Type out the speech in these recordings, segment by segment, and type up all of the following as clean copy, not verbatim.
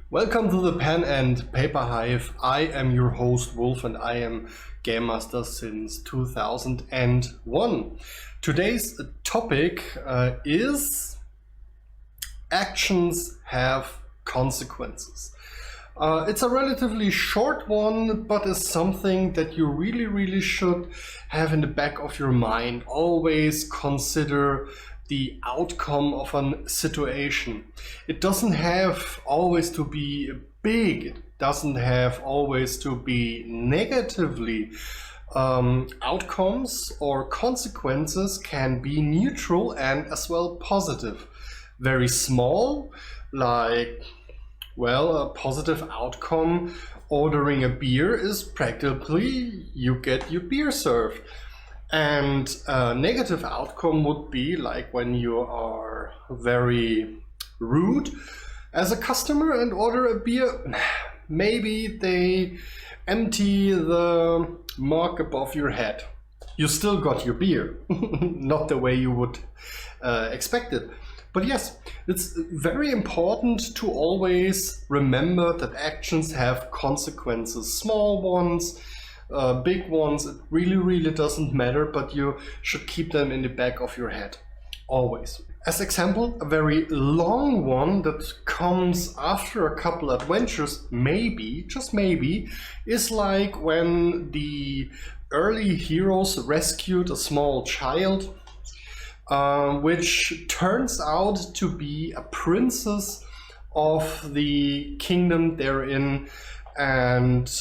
Welcome to the Pen and Paper Hive. I am your host Wolf and I am Game Master since 2001. Today's topic is actions have consequences. It's a relatively short one, but is something that you really should have in the back of your mind. Always consider the outcome of a situation. It doesn't have always to be big. It doesn't have always to be negatively. Outcomes or consequences can be neutral and as well positive. Very small, like, well, a positive outcome ordering a beer is practically you get your beer served. And a negative outcome would be like when you are very rude as a customer and order a beer. Maybe they empty the mug above your head. You still got your beer, not the way you would expect it. But yes, it's very important to always remember that actions have consequences, small ones, big ones. It really doesn't matter, but you should keep them in the back of your head, always. As example, a very long one that comes after a couple adventures, maybe, just maybe, is like when the early heroes rescued a small child, which turns out to be a princess of the kingdom they're in, and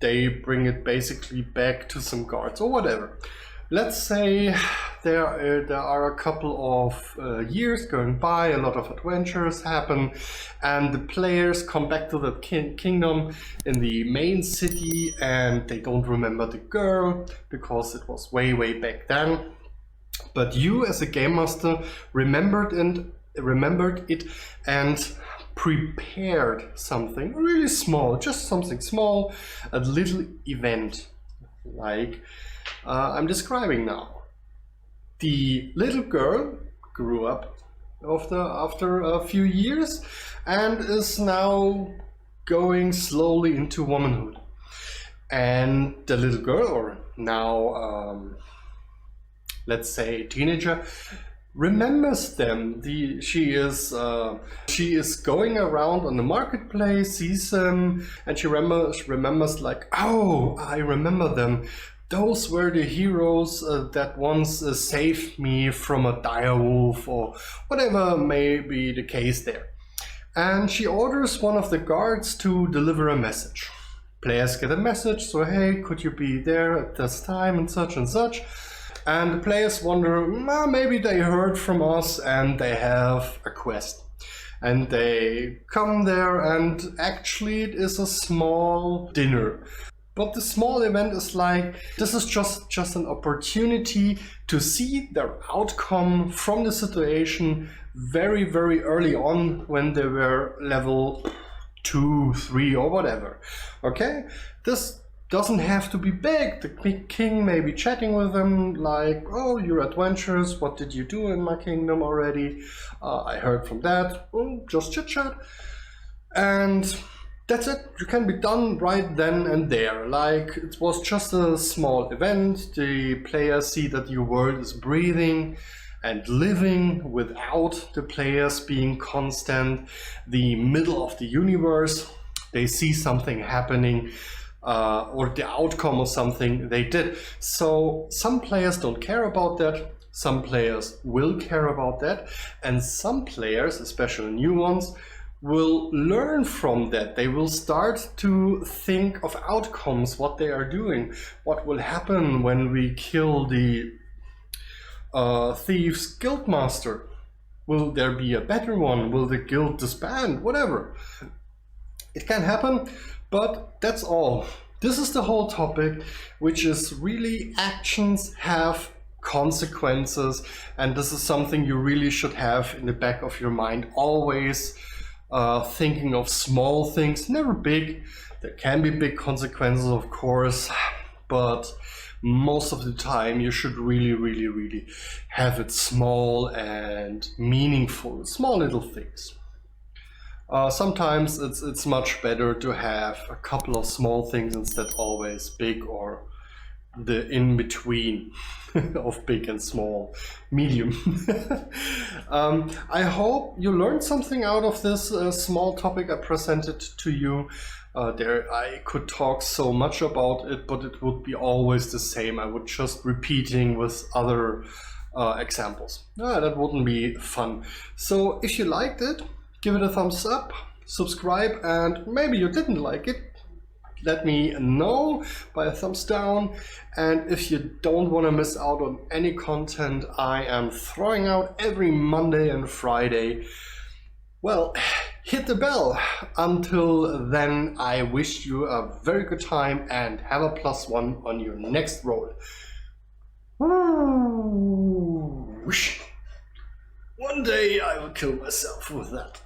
they bring it basically back to some guards or whatever. Let's say there are a couple of years going by, a lot of adventures happen, and the players come back to the kingdom in the main city, and they don't remember the girl because it was way back then. But you as a game master remembered it and prepared something really small, just something small, a little event like I'm describing now. The little girl grew up after a few years and is now going slowly into womanhood. And the little girl, or now let's say a teenager, remembers them. She is going around on the marketplace, sees them, and she remembers like, oh, I remember them. Those were the heroes that once saved me from a dire wolf, or whatever may be the case there. And she orders one of the guards to deliver a message. Players get a message, so hey, could you be there at this time and such and such? And the players wonder, maybe they heard from us and they have a quest. And they come there, and actually it is a small dinner. But the small event is like, this is just an opportunity to see their outcome from the situation very early on when they were level 2, 3 or whatever. Okay? This doesn't have to be big. The king may be chatting with them like, oh, you're adventurous, what did you do in my kingdom already? I heard from that. Just chit chat. And that's it. You can be done right then and there. Like, it was just a small event. The players see that your world is breathing and living without the players being constant. The middle of the universe. They see something happening. Or the outcome of something they did. So some players don't care about that, some players will care about that, and some players, especially new ones, will learn from that. They will start to think of outcomes, what they are doing, what will happen when we kill the thieves guildmaster. Will there be a better one? Will the guild disband? Whatever. It can happen. But that's all. This is the whole topic, which is really actions have consequences, and this is something you really should have in the back of your mind, always thinking of small things, never big. There can be big consequences, of course, but most of the time you should really have it small and meaningful, small little things. Sometimes it's much better to have a couple of small things instead always big, or the in between of big and small, medium. I hope you learned something out of this small topic I presented to you. There I could talk so much about it, but it would be always the same. I would just repeating with other examples. That wouldn't be fun. So if you liked it, give it a thumbs up, subscribe, and maybe you didn't like it, let me know by a thumbs down. And if you don't want to miss out on any content I am throwing out every Monday and Friday, well, hit the bell. Until then, I wish you a very good time and have a +1 on your next roll. One day I will kill myself with that.